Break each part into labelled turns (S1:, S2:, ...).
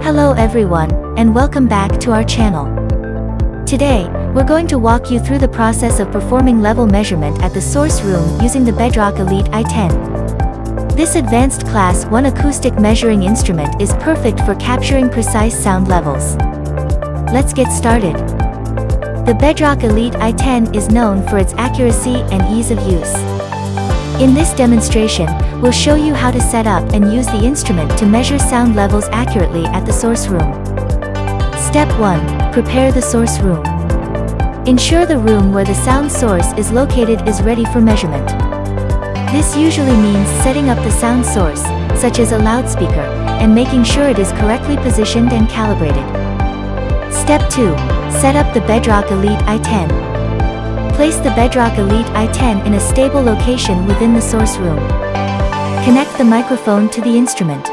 S1: Hello everyone, and welcome back to our channel. Today, we're going to walk you through the process of performing level measurement at the source room using the Bedrock Elite i10. This advanced Class 1 acoustic measuring instrument is perfect for capturing precise sound levels. Let's get started. The Bedrock Elite i10 is known for its accuracy and ease of use. In this demonstration, we'll show you how to set up and use the instrument to measure sound levels accurately at the source room. Step 1. Prepare the source room. Ensure the room where the sound source is located is ready for measurement. This usually means setting up the sound source, such as a loudspeaker, and making sure it is correctly positioned and calibrated. Step 2. Set up the Bedrock Elite i10. Place the Bedrock Elite i10 in a stable location within the source room. Connect the microphone to the instrument.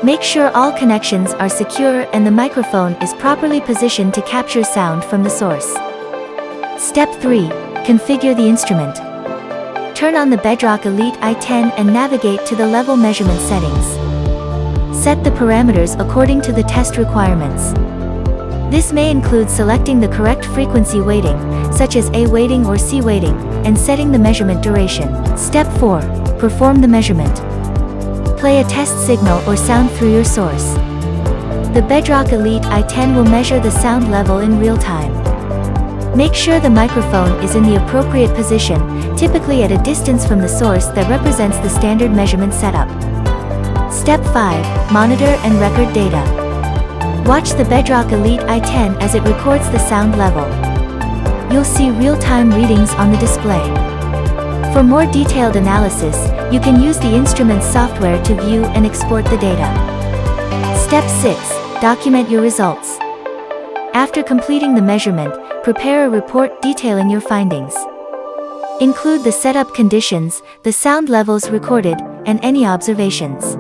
S1: Make sure all connections are secure and the microphone is properly positioned to capture sound from the source. Step 3. Configure the instrument. Turn on the Bedrock Elite i10 and navigate to the level measurement settings. Set the parameters according to the test requirements. This may include selecting the correct frequency weighting, such as A weighting or C weighting, and setting the measurement duration. Step 4. Perform the measurement. Play a test signal or sound through your source. The Bedrock Elite i10 will measure the sound level in real time. Make sure the microphone is in the appropriate position, typically at a distance from the source that represents the standard measurement setup. Step 5. Monitor and record data. Watch the Bedrock Elite i10 as it records the sound level. You'll see real-time readings on the display. For more detailed analysis, you can use the instrument's software to view and export the data. Step 6. Document your results. After completing the measurement, prepare a report detailing your findings. Include the setup conditions, the sound levels recorded, and any observations.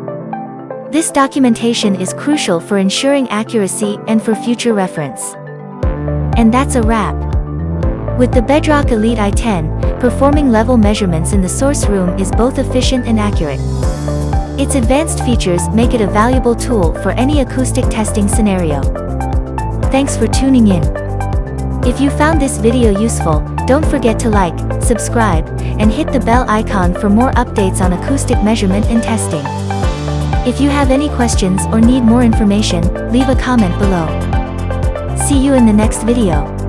S1: This documentation is crucial for ensuring accuracy and for future reference. And that's a wrap. With the Bedrock Elite i10, performing level measurements in the source room is both efficient and accurate. Its advanced features make it a valuable tool for any acoustic testing scenario. Thanks for tuning in. If you found this video useful, don't forget to like, subscribe, and hit the bell icon for more updates on acoustic measurement and testing. If you have any questions or need more information, leave a comment below. See you in the next video.